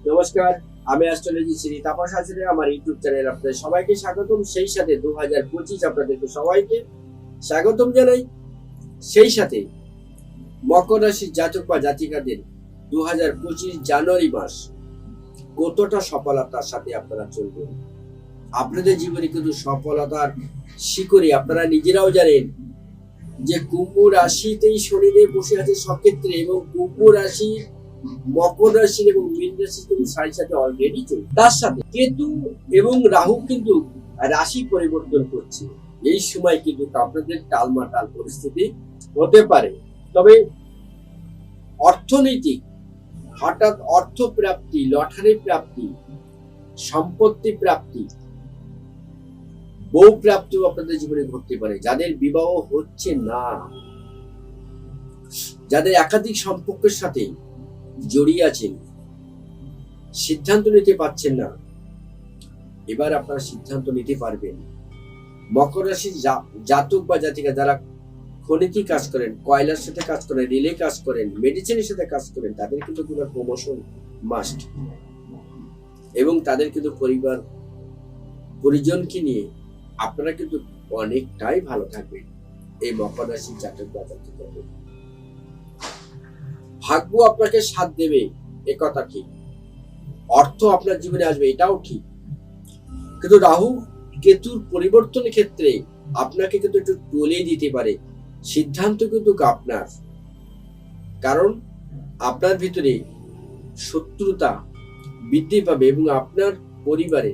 নমস্কার, আমি অ্যাস্ট্রোলজি শ্রী তাপস আচার্য। আমার ইউটিউব চ্যানেল আপনাদের সবাইকে স্বাগতম। সেই সাথে 2025 আপনাদেরকে সবাইকে স্বাগতম জানাই। সেই সাথে মকর রাশির জাতক বা জাতিকাদের 2025 জানুয়ারি মাস কতটা সফলতার সাথে আপনারা চলবেন। আপনাদের জীবনে কিন্তু সফলতার শিখরে আপনারা নিজেরাও জানেন যে কুম্ভ রাশিতেই শনিদেব বসে আছে সক্ষেত্রে, এবং কুম্ভ রাশি মকর রাশি এবং মীন রাশি কিন্তু সাথে অলরেডি চলছে। তার সাথে কেতু এবং রাহু কিন্তু রাশি পরিবর্তন করছে। এই সময় কিন্তু আপনাদের টালমাটাল পরিস্থিতি হতে পারে। তবে অর্থনৈতিক হঠাৎ অর্থ প্রাপ্তি, লটারি প্রাপ্তি, সম্পত্তি প্রাপ্তি, বউ প্রাপ্তিও আপনাদের জীবনে ঘটতে পারে। যাদের বিবাহ হচ্ছে না, যাদের একাধিক সম্পর্কের সাথে জড়িয়ে আছেন, সিদ্ধান্ত নিতে পারছেন না, এবার আপনারা সিদ্ধান্ত নিতে পারবেন। মকর রাশির জাতক বা জাতিকা যারা খনিতে কাজ করেন, কয়লার সাথে কাজ করেন, রেলে কাজ করেন, মেডিসিনের সাথে কাজ করেন, তাদের কিন্তু প্রমোশন মাস্ট, এবং তাদের কিন্তু পরিবার পরিজনকে নিয়ে আপনারা কিন্তু অনেকটাই ভালো থাকবেন। এই মকর রাশির জাতক বা জাতিকা ভাগ্য আপনাকে সাথ দেবে, এ কথা ঠিক। অর্থ আপনার জীবনে আসবে, এটাও ঠিক। কিন্তু রাহু কেতুর পরিবর্তনের ক্ষেত্রে আপনাকে কিন্তু একটু টলে দিতে পারে। সিদ্ধান্ত কিন্তু আপনার, কারণ আপনার ভিতরে শত্রুতা বৃদ্ধি পাবে, এবং আপনার পরিবারে,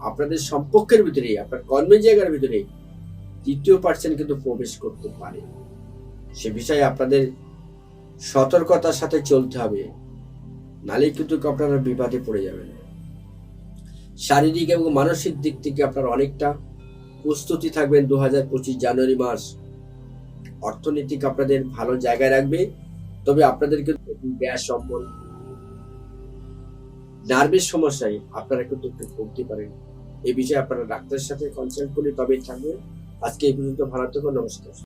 আপনাদের সম্পর্কের ভিতরে, আপনার কর্মের জায়গার ভিতরে তৃতীয় পার্সন কিন্তু প্রবেশ করতে পারে। সে বিষয়ে আপনাদের সতর্কতার সাথে চলতে হবে, নালে কিন্তু আপনারা বিপদে পড়ে যাবেন। শারীরিক এবং মানসিক দিক থেকে আপনার অনেকটা প্রস্তুতি থাকবেন 2025 জানুয়ারি মাস। অর্থনৈতিক আপনাদের ভালো জায়গায় রাখবে, তবে আপনাদেরকে গ্যাস অম্বল, নার্ভের সমস্যায় আপনারা কিন্তু একটু ভুগতে পারেন। এই বিষয়ে আপনারা ডাক্তারের সাথে কনসাল্ট করে তবেই থাকবেন। আজকে এই পর্যন্ত, ভালো থাকুন, নমস্কার।